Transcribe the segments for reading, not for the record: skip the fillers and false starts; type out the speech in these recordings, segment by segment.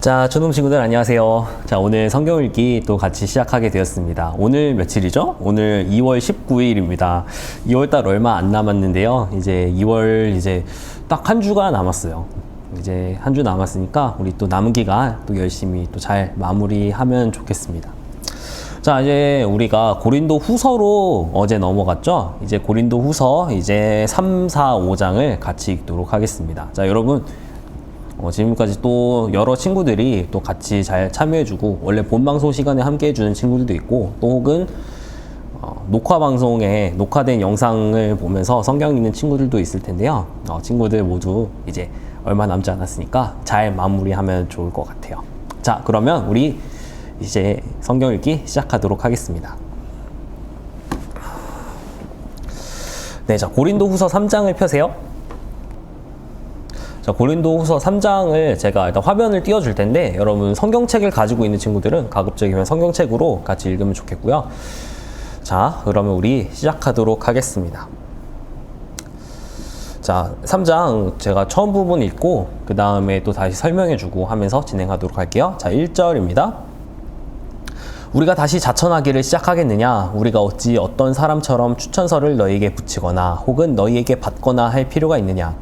자, 초등 친구들 안녕하세요. 자, 오늘 성경 읽기 또 같이 시작하게 되었습니다. 오늘 며칠이죠? 오늘 2월 19일입니다. 2월달 얼마 안 남았는데요. 이제 2월 딱 한 주가 남았어요. 이제 한 주 남았으니까 우리 또 남은 기간 또 열심히 또 잘 마무리하면 좋겠습니다. 자, 이제 우리가 고린도 후서로 어제 넘어갔죠? 이제 고린도 후서 이제 3, 4, 5장을 같이 읽도록 하겠습니다. 자, 여러분. 지금까지 또 여러 친구들이 또 같이 잘 참여해주고 원래 본방송 시간에 함께 해주는 친구들도 있고 또 혹은 녹화 방송에 녹화된 영상을 보면서 성경 읽는 친구들도 있을 텐데요. 친구들 모두 이제 얼마 남지 않았으니까 잘 마무리하면 좋을 것 같아요. 자, 그러면 우리 이제 성경 읽기 시작하도록 하겠습니다. 네, 자, 고린도 후서 3장을 펴세요. 자, 고린도 후서 3장을 제가 일단 화면을 띄워줄 텐데 여러분 성경책을 가지고 있는 친구들은 가급적이면 성경책으로 같이 읽으면 좋겠고요. 자, 그러면 우리 시작하도록 하겠습니다. 자, 3장 제가 처음 부분 읽고 그 다음에 또 다시 설명해주고 하면서 진행하도록 할게요. 자, 1절입니다. 우리가 다시 자천하기를 시작하겠느냐? 우리가 어찌 어떤 사람처럼 추천서를 너희에게 붙이거나 혹은 너희에게 받거나 할 필요가 있느냐?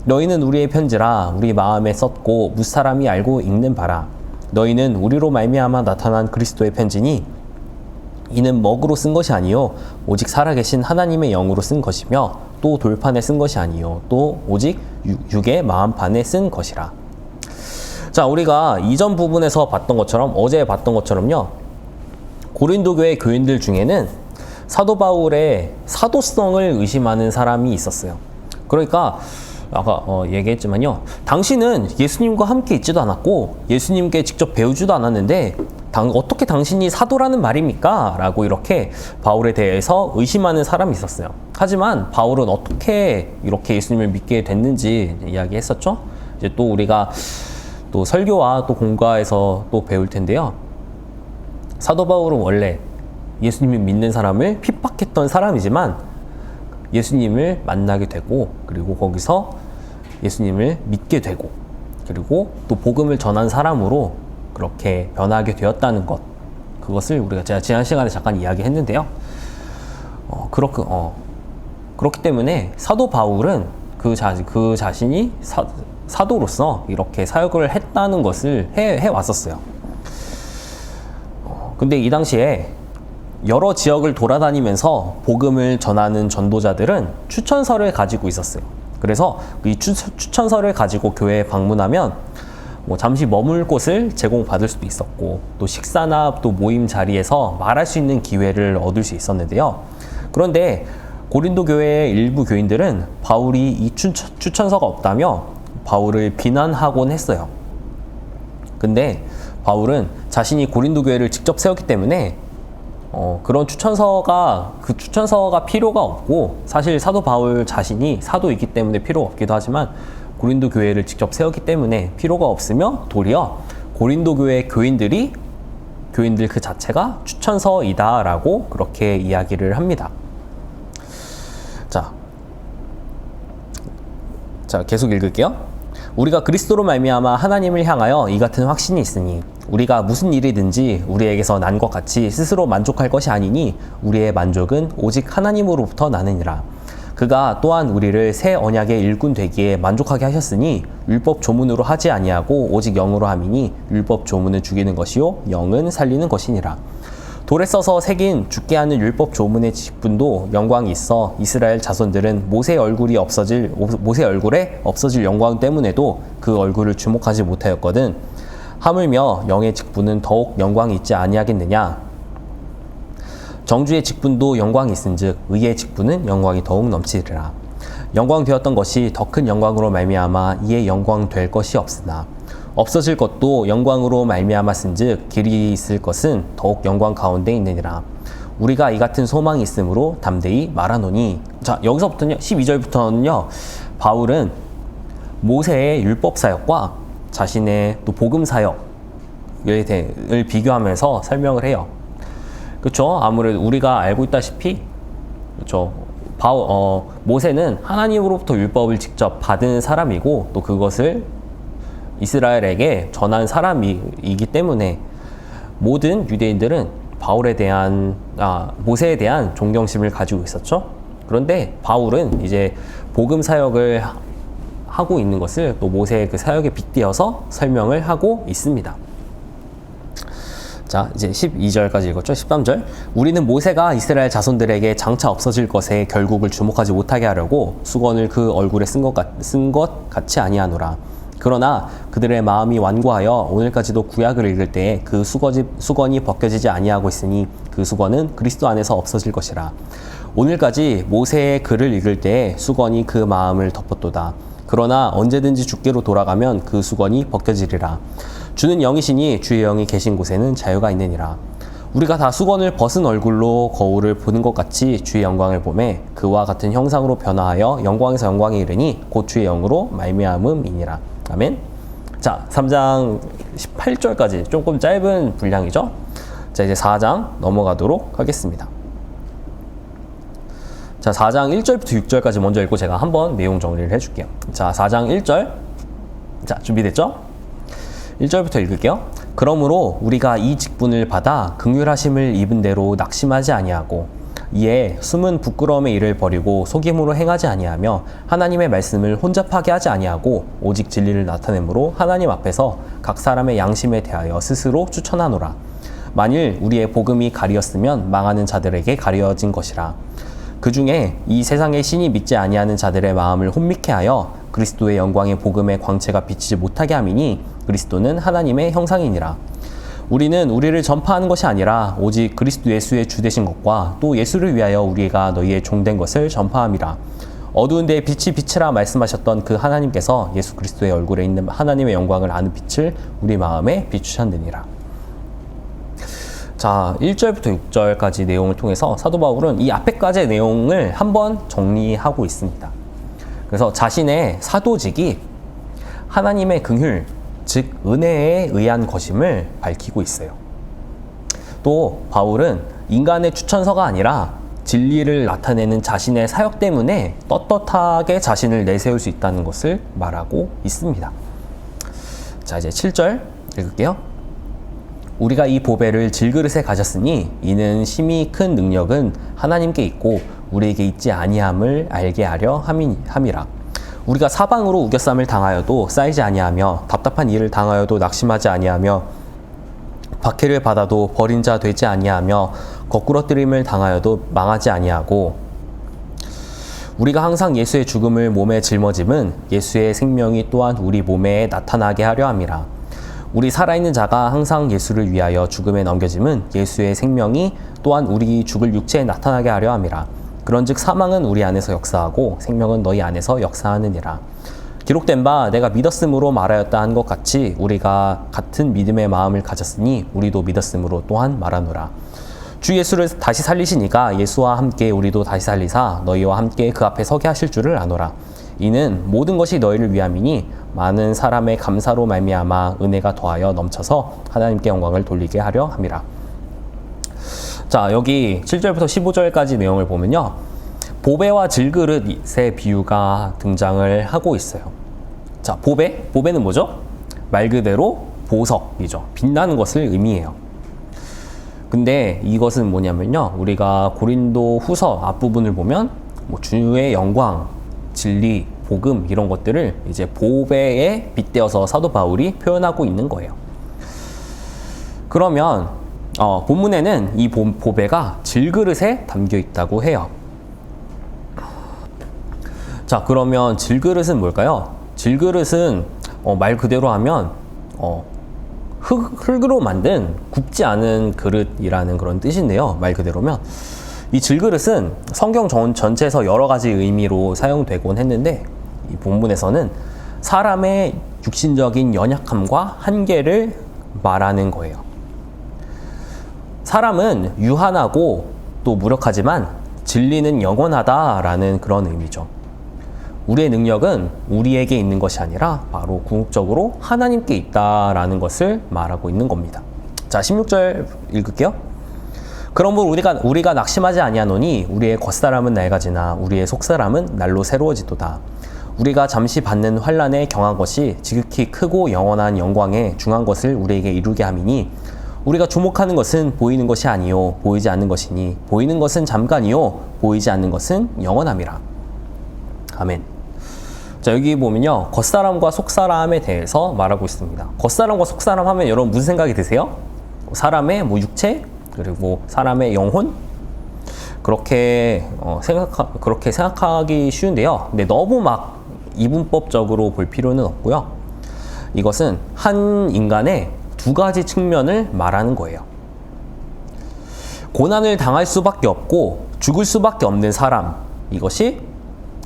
너희는 우리의 편지라 우리 마음에 썼고 무사람이 알고 읽는 바라. 너희는 우리로 말미암아 나타난 그리스도의 편지니 이는 먹으로 쓴 것이 아니요 오직 살아계신 하나님의 영으로 쓴 것이며 또 돌판에 쓴 것이 아니요 또 오직 육의 마음판에 쓴 것이라. 자, 우리가 이전 부분에서 봤던 것처럼 어제 봤던 것처럼요, 고린도 교회 교인들 중에는 사도 바울의 사도성을 의심하는 사람이 있었어요. 그러니까 아까 얘기했지만요, 당신은 예수님과 함께 있지도 않았고 예수님께 직접 배우지도 않았는데 어떻게 당신이 사도라는 말입니까? 라고 이렇게 바울에 대해서 의심하는 사람이 있었어요. 하지만 바울은 어떻게 이렇게 예수님을 믿게 됐는지 이야기했었죠. 이제 또 우리가 또 설교와 또 공과에서 또 배울 텐데요, 사도 바울은 원래 예수님을 믿는 사람을 핍박했던 사람이지만 예수님을 만나게 되고 그리고 거기서 예수님을 믿게 되고 그리고 또 복음을 전한 사람으로 그렇게 변하게 되었다는 것, 그것을 제가 지난 시간에 잠깐 이야기했는데요. 그렇기 때문에 사도 바울은 그 자신이 사도로서 이렇게 사역을 했다는 것을 해왔었어요. 근데 이 당시에 여러 지역을 돌아다니면서 복음을 전하는 전도자들은 추천서를 가지고 있었어요. 그래서 이 추천서를 가지고 교회에 방문하면 잠시 머물 곳을 제공받을 수도 있었고 또 식사나 또 모임 자리에서 말할 수 있는 기회를 얻을 수 있었는데요. 그런데 고린도 교회의 일부 교인들은 바울이 이 추천서가 없다며 바울을 비난하곤 했어요. 근데 바울은 자신이 고린도 교회를 직접 세웠기 때문에 그런 추천서가 필요가 없고, 사실 사도 바울 자신이 사도이기 때문에 필요가 없기도 하지만 고린도 교회를 직접 세웠기 때문에 필요가 없으며 도리어 고린도 교회 교인들 그 자체가 추천서이다 라고 그렇게 이야기를 합니다. 자, 계속 읽을게요. 우리가 그리스도로 말미암아 하나님을 향하여 이 같은 확신이 있으니 우리가 무슨 일이든지 우리에게서 난 것 같이 스스로 만족할 것이 아니니 우리의 만족은 오직 하나님으로부터 나느니라. 그가 또한 우리를 새 언약의 일꾼 되기에 만족하게 하셨으니 율법 조문으로 하지 아니하고 오직 영으로 함이니 율법 조문은 죽이는 것이요 영은 살리는 것이니라. 돌에 써서 새긴 죽게 하는 율법 조문의 직분도 영광이 있어 이스라엘 자손들은 모세 얼굴에 없어질 영광 때문에도 그 얼굴을 주목하지 못하였거든. 하물며 영의 직분은 더욱 영광이 있지 아니하겠느냐. 정주의 직분도 영광이 있은즉 의의 직분은 영광이 더욱 넘치리라. 영광 되었던 것이 더 큰 영광으로 말미암아 이에 영광 될 것이 없으나 없어질 것도 영광으로 말미암았은즉 길이 있을 것은 더욱 영광 가운데 있느니라. 우리가 이 같은 소망이 있으므로 담대히 말하노니. 자, 여기서부터는요, 12절부터는요, 바울은 모세의 율법 사역과 자신의 또 복음 사역을 비교하면서 설명을 해요. 그렇죠? 아무래도 우리가 알고 있다시피, 그렇죠? 모세는 하나님으로부터 율법을 직접 받은 사람이고 또 그것을 이스라엘에게 전한 사람이기 때문에 모든 유대인들은 모세에 대한 존경심을 가지고 있었죠. 그런데 바울은 이제 복음 사역을 하고 있는 것을 또 모세의 그 사역에 빗대어서 설명을 하고 있습니다. 자, 이제 12절까지 읽었죠. 13절. 우리는 모세가 이스라엘 자손들에게 장차 없어질 것에 결국을 주목하지 못하게 하려고 수건을 그 얼굴에 쓴 것 같이 아니하노라. 그러나 그들의 마음이 완고하여 오늘까지도 구약을 읽을 때에 그 수건이 벗겨지지 아니하고 있으니 그 수건은 그리스도 안에서 없어질 것이라. 오늘까지 모세의 글을 읽을 때에 수건이 그 마음을 덮었도다. 그러나 언제든지 주께로 돌아가면 그 수건이 벗겨지리라. 주는 영이시니 주의 영이 계신 곳에는 자유가 있느니라. 우리가 다 수건을 벗은 얼굴로 거울을 보는 것 같이 주의 영광을 보매 그와 같은 형상으로 변화하여 영광에서 영광에 이르니 곧 주의 영으로 말미암음이니라. 아멘. 자, 3장 18절까지 조금 짧은 분량이죠. 자, 이제 4장 넘어가도록 하겠습니다. 자, 4장 1절부터 6절까지 먼저 읽고 제가 한번 내용 정리를 해줄게요. 자, 4장 1절. 자, 준비됐죠? 1절부터 읽을게요. 그러므로 우리가 이 직분을 받아 긍휼하심을 입은 대로 낙심하지 아니하고 이에 숨은 부끄러움의 일을 버리고 속임으로 행하지 아니하며 하나님의 말씀을 혼잡하게 하지 아니하고 오직 진리를 나타내므로 하나님 앞에서 각 사람의 양심에 대하여 스스로 추천하노라. 만일 우리의 복음이 가리었으면 망하는 자들에게 가려진 것이라. 그 중에 이 세상의 신이 믿지 아니하는 자들의 마음을 혼미케 하여 그리스도의 영광의 복음의 광채가 비치지 못하게 함이니 그리스도는 하나님의 형상이니라. 우리는 우리를 전파하는 것이 아니라 오직 그리스도 예수의 주 되신 것과 또 예수를 위하여 우리가 너희의 종된 것을 전파함이라. 어두운 데에 빛이 비치라 말씀하셨던 그 하나님께서 예수 그리스도의 얼굴에 있는 하나님의 영광을 아는 빛을 우리 마음에 비추셨느니라. 자, 1절부터 6절까지 내용을 통해서 사도 바울은 이 앞에까지의 내용을 한번 정리하고 있습니다. 그래서 자신의 사도직이 하나님의 긍휼, 즉 은혜에 의한 것임을 밝히고 있어요. 또 바울은 인간의 추천서가 아니라 진리를 나타내는 자신의 사역 때문에 떳떳하게 자신을 내세울 수 있다는 것을 말하고 있습니다. 자, 이제 7절 읽을게요. 우리가 이 보배를 질그릇에 가졌으니 이는 심히 큰 능력은 하나님께 있고 우리에게 있지 아니함을 알게 하려 함이라. 우리가 사방으로 우겨쌈을 당하여도 쌓이지 아니하며 답답한 일을 당하여도 낙심하지 아니하며 박해를 받아도 버린 자 되지 아니하며 거꾸러뜨림을 당하여도 망하지 아니하고 우리가 항상 예수의 죽음을 몸에 짊어짐은 예수의 생명이 또한 우리 몸에 나타나게 하려 함이라. 우리 살아있는 자가 항상 예수를 위하여 죽음에 넘겨짐은 예수의 생명이 또한 우리 죽을 육체에 나타나게 하려 함이라. 그런즉 사망은 우리 안에서 역사하고 생명은 너희 안에서 역사하느니라. 기록된 바 내가 믿었으므로 말하였다 한 것 같이 우리가 같은 믿음의 마음을 가졌으니 우리도 믿었으므로 또한 말하노라. 주 예수를 다시 살리시니까 예수와 함께 우리도 다시 살리사 너희와 함께 그 앞에 서게 하실 줄을 아노라. 이는 모든 것이 너희를 위함이니 많은 사람의 감사로 말미암아 은혜가 더하여 넘쳐서 하나님께 영광을 돌리게 하려 함이라. 자, 여기 7절부터 15절까지 내용을 보면요, 보배와 질그릇의 비유가 등장을 하고 있어요. 자, 보배는 뭐죠? 말 그대로 보석이죠. 빛나는 것을 의미해요. 근데 이것은 뭐냐면요, 우리가 고린도 후서 앞부분을 보면 주의 영광, 진리, 복음 이런 것들을 이제 보배에 빗대어서 사도 바울이 표현하고 있는 거예요. 그러면 본문에는 이 보배가 질그릇에 담겨 있다고 해요. 자, 그러면 질그릇은 뭘까요? 질그릇은 말 그대로 하면 흙으로 만든 굽지 않은 그릇이라는 그런 뜻인데요. 말 그대로면 이 질그릇은 성경 전체에서 여러 가지 의미로 사용되곤 했는데 이 본문에서는 사람의 육신적인 연약함과 한계를 말하는 거예요. 사람은 유한하고 또 무력하지만 진리는 영원하다라는 그런 의미죠. 우리의 능력은 우리에게 있는 것이 아니라 바로 궁극적으로 하나님께 있다라는 것을 말하고 있는 겁니다. 자, 16절 읽을게요. 그러므로 우리가 낙심하지 아니하노니 우리의 겉사람은 낡아지나 우리의 속사람은 날로 새로워지도다. 우리가 잠시 받는 환난에 경한 것이 지극히 크고 영원한 영광에 중한 것을 우리에게 이루게 함이니 우리가 주목하는 것은 보이는 것이 아니요 보이지 않는 것이니 보이는 것은 잠깐이요 보이지 않는 것은 영원함이라. 아멘. 자, 여기 보면요, 겉사람과 속사람에 대해서 말하고 있습니다. 겉사람과 속사람 하면 여러분 무슨 생각이 드세요? 사람의 육체, 그리고 사람의 영혼, 그렇게 생각하기 쉬운데요. 근데 너무 막 이분법적으로 볼 필요는 없고요. 이것은 한 인간의 두 가지 측면을 말하는 거예요. 고난을 당할 수밖에 없고 죽을 수밖에 없는 사람, 이것이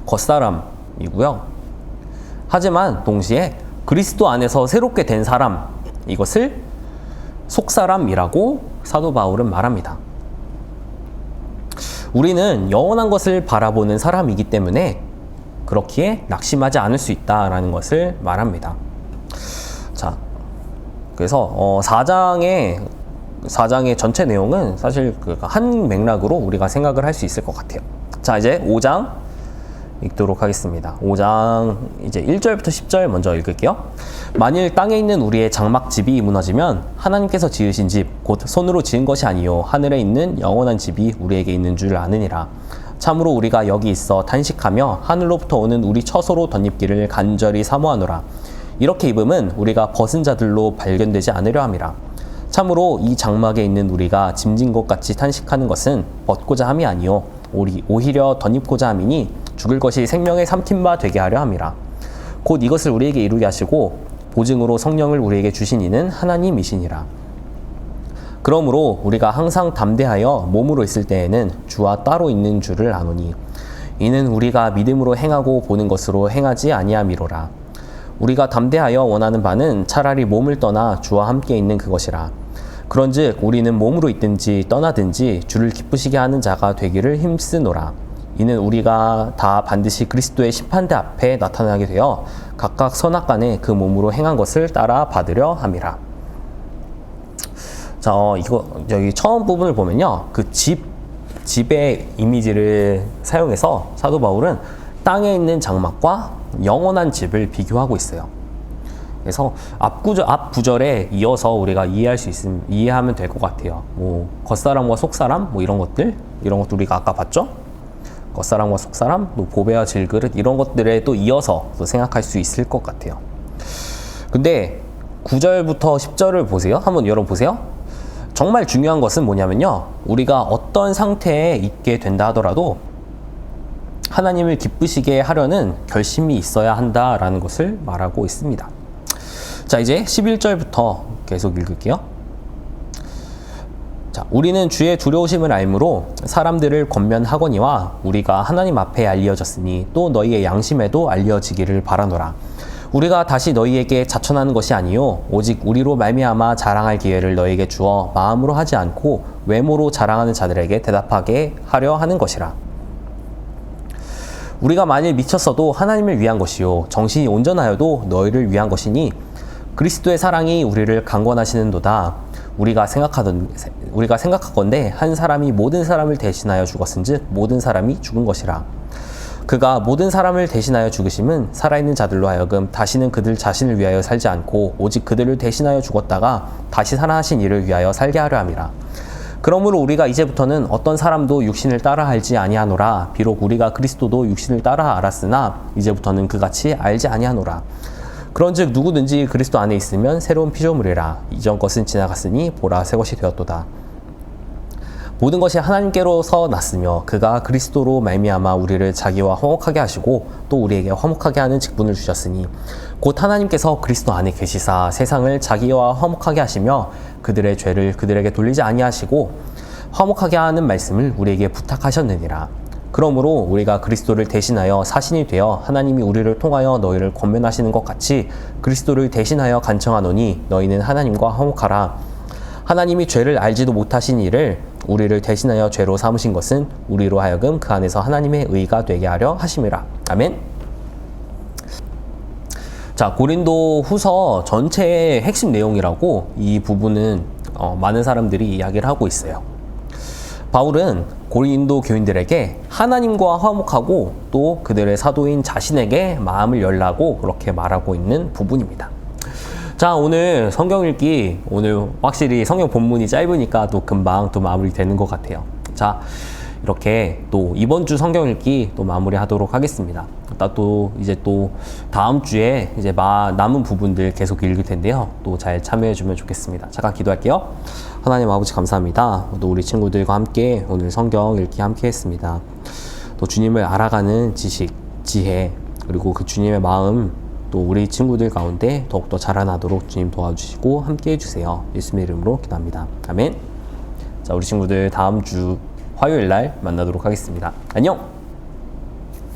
겉사람이고요. 하지만 동시에 그리스도 안에서 새롭게 된 사람, 이것을 속사람이라고 사도 바울은 말합니다. 우리는 영원한 것을 바라보는 사람이기 때문에 그렇기에 낙심하지 않을 수 있다라는 것을 말합니다. 자, 그래서 4장의 전체 내용은 사실 한 맥락으로 우리가 생각을 할 수 있을 것 같아요. 자, 이제 5장 읽도록 하겠습니다. 5장 이제 1절부터 10절 먼저 읽을게요. 만일 땅에 있는 우리의 장막집이 무너지면 하나님께서 지으신 집 곧 손으로 지은 것이 아니요 하늘에 있는 영원한 집이 우리에게 있는 줄 아느니라. 참으로 우리가 여기 있어 탄식하며 하늘로부터 오는 우리 처소로 덧입기를 간절히 사모하노라. 이렇게 입음은 우리가 벗은 자들로 발견되지 않으려 함이라. 참으로 이 장막에 있는 우리가 짐진 것 같이 탄식하는 것은 벗고자 함이 아니요 오히려 덧입고자 함이니 죽을 것이 생명의 삼킨 바 되게 하려 함이라. 곧 이것을 우리에게 이루게 하시고 보증으로 성령을 우리에게 주신 이는 하나님이시니라. 그러므로 우리가 항상 담대하여 몸으로 있을 때에는 주와 따로 있는 줄을 아노니 이는 우리가 믿음으로 행하고 보는 것으로 행하지 아니함이로라. 우리가 담대하여 원하는 바는 차라리 몸을 떠나 주와 함께 있는 그것이라. 그런즉 우리는 몸으로 있든지 떠나든지 주를 기쁘시게 하는 자가 되기를 힘쓰노라. 이는 우리가 다 반드시 그리스도의 심판대 앞에 나타나게 되어 각각 선악간에 그 몸으로 행한 것을 따라 받으려 함이라. 자, 이거 여기 처음 부분을 보면요, 그 집의 이미지를 사용해서 사도 바울은 땅에 있는 장막과 영원한 집을 비교하고 있어요. 그래서 앞 구절에 이어서 우리가 이해하면 될 것 같아요. 겉사람과 속사람, 이런 것들 우리가 아까 봤죠? 겉사람과 속사람, 또 보배와 질그릇, 이런 것들에 또 이어서 또 생각할 수 있을 것 같아요. 근데 9절부터 10절을 보세요. 한번 열어보세요. 정말 중요한 것은 뭐냐면요, 우리가 어떤 상태에 있게 된다 하더라도 하나님을 기쁘시게 하려는 결심이 있어야 한다라는 것을 말하고 있습니다. 자, 이제 11절부터 계속 읽을게요. 자, 우리는 주의 두려우심을 알므로 사람들을 권면하거니와 우리가 하나님 앞에 알려졌으니 또 너희의 양심에도 알려지기를 바라노라. 우리가 다시 너희에게 자천하는 것이 아니요 오직 우리로 말미암아 자랑할 기회를 너희에게 주어 마음으로 하지 않고 외모로 자랑하는 자들에게 대답하게 하려 하는 것이라. 우리가 만일 미쳤어도 하나님을 위한 것이요 정신이 온전하여도 너희를 위한 것이니 그리스도의 사랑이 우리를 강권하시는도다. 우리가 생각하건대 한 사람이 모든 사람을 대신하여 죽었은즉 모든 사람이 죽은 것이라. 그가 모든 사람을 대신하여 죽으심은 살아있는 자들로 하여금 다시는 그들 자신을 위하여 살지 않고 오직 그들을 대신하여 죽었다가 다시 살아나신 이를 위하여 살게 하려 함이라. 그러므로 우리가 이제부터는 어떤 사람도 육신을 따라 알지 아니하노라. 비록 우리가 그리스도도 육신을 따라 알았으나 이제부터는 그같이 알지 아니하노라. 그런즉 누구든지 그리스도 안에 있으면 새로운 피조물이라. 이전 것은 지나갔으니 보라 새 것이 되었도다. 모든 것이 하나님께로서 났으며 그가 그리스도로 말미암아 우리를 자기와 화목하게 하시고 또 우리에게 화목하게 하는 직분을 주셨으니 곧 하나님께서 그리스도 안에 계시사 세상을 자기와 화목하게 하시며 그들의 죄를 그들에게 돌리지 아니하시고 화목하게 하는 말씀을 우리에게 부탁하셨느니라. 그러므로 우리가 그리스도를 대신하여 사신이 되어 하나님이 우리를 통하여 너희를 권면하시는 것 같이 그리스도를 대신하여 간청하노니 너희는 하나님과 화목하라. 하나님이 죄를 알지도 못하신 이를 우리를 대신하여 죄로 삼으신 것은 우리로 하여금 그 안에서 하나님의 의가 되게 하려 하심이라. 아멘. 자, 고린도 후서 전체의 핵심 내용이라고 이 부분은 많은 사람들이 이야기를 하고 있어요. 바울은 고린도 교인들에게 하나님과 화목하고 또 그들의 사도인 자신에게 마음을 열라고 그렇게 말하고 있는 부분입니다. 자, 오늘 성경 읽기, 오늘 확실히 성경 본문이 짧으니까 또 금방 또 마무리 되는 것 같아요. 자, 이렇게 또 이번 주 성경 읽기 또 마무리 하도록 하겠습니다. 또 이제 또 다음 주에 이제 남은 부분들 계속 읽을 텐데요. 또 잘 참여해 주면 좋겠습니다. 잠깐 기도할게요. 하나님 아버지 감사합니다. 또 우리 친구들과 함께 오늘 성경 읽기 함께 했습니다. 또 주님을 알아가는 지식, 지혜, 그리고 그 주님의 마음 또 우리 친구들 가운데 더욱더 자라나도록 주님 도와주시고 함께 해주세요. 예수님의 이름으로 기도합니다. 아멘. 자, 우리 친구들 다음 주 화요일 날 만나도록 하겠습니다. 안녕!